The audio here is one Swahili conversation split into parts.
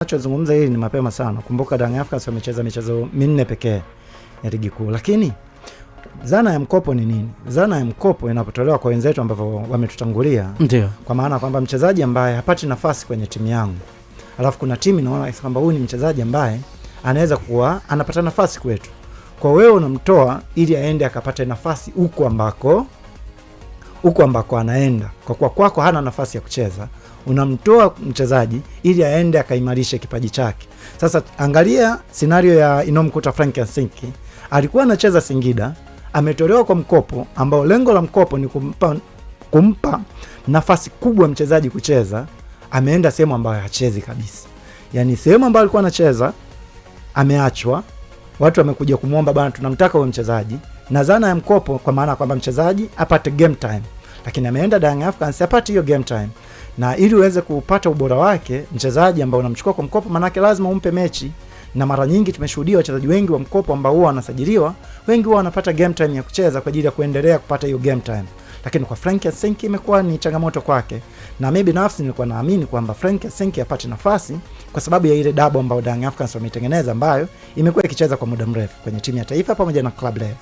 Tunachozungumza hili ni mapema sana. Kumbuka Young Africans wamecheza michezo 4 pekee ya ligi kuu. Lakini zana ya mkopo ni nini? Zana ya mkopo inapotolewa kwa wenzetu ambao wametutangulia. Ndio. Kwa maana kwamba mchezaji ambaye hapati nafasi kwenye timu yangu, alafu kuna timu inaona kwamba huyu ni mchezaji ambaye anaweza kuwa anapata nafasi kwetu. Kwa wewe unamtoa ili aende akapate nafasi huko ambako anaenda. Kwa kuwa kwako hana nafasi ya kucheza, unamtoa mchezaji ili aende akaimarishe kipaji chake. Sasa angalia scenario ya inomkuta Frank Yasinki. Alikuwa anacheza Singida, ametolewa kwa mkopo ambao lengo la mkopo ni kumpa nafasi kubwa mchezaji kucheza. Ameenda sehemu ambayo hachezi kabisa. Yaani sehemu ambayo alikuwa anacheza ameachwa. Watu wamekuja kumuomba bana, tunamtaka huyo mchezaji. Na zana ya mkopo kwa maana kwamba mchezaji apate game time. Lakini ameenda Young Africans apate hiyo game time. Na ili uweze kupata ubora wake mchezaji ambao unamchukua kwa mkopo, manake lazima umpe mechi. Na mara nyingi tumeshuhudia wachezaji wengi wa mkopo ambao huwa wanasajiliwa, wengi huwa wanapata game time ya kucheza kwa ajili ya kuendelea kupata hiyo game time. Lakini kwa Frank Yasinki imekuwa ni changamoto kwake. Na mimi binafsi nilikuwa naamini kwamba Frank Yasinki apate nafasi kwa sababu ya ile double ambayo Young Africans wametengeneza, ambayo imekuwa ikicheza kwa muda mrefu kwenye timu ya taifa pamoja na club level.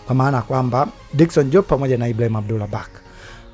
Kwa maana kwamba Dickson Job pamoja na Ibrahim Abdullah Baka.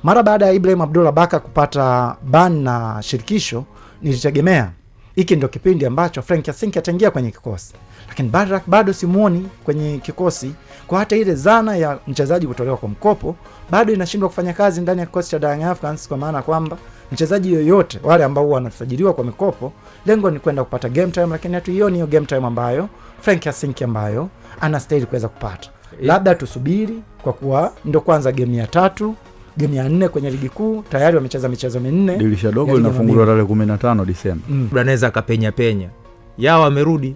Mara baada ya Ibrahim Abdullah Baka kupata ban na shirikisho, nilitegemea hiki ndio kipindi ambacho Frank Yasinki ataingia kwenye kikosi. Lakini bado simuoni kwenye kikosi. Kwa hata ile zana ya mchezaji kutolewa kwa mkopo bado inashindwa kufanya kazi ndani ya kikosi cha Young Africans, kwa maana kwamba mchezaji yoyote wale ambao wanasajiliwa kwa mikopo, lengo ni kwenda kupata game time, lakini hatuioni hiyo game time ambayo Frank Yasinki ambayo anastahili kuweza kupata. Labda tusubiri, kwa kuwa ndio kwanza game ya 3, game ya 4 kwenye ligi kuu, tayari wamecheza michezo 4. Dirisha dogo linafunguliwa tarehe 15 Disemba. Anaweza akapenya. Yao amerudi.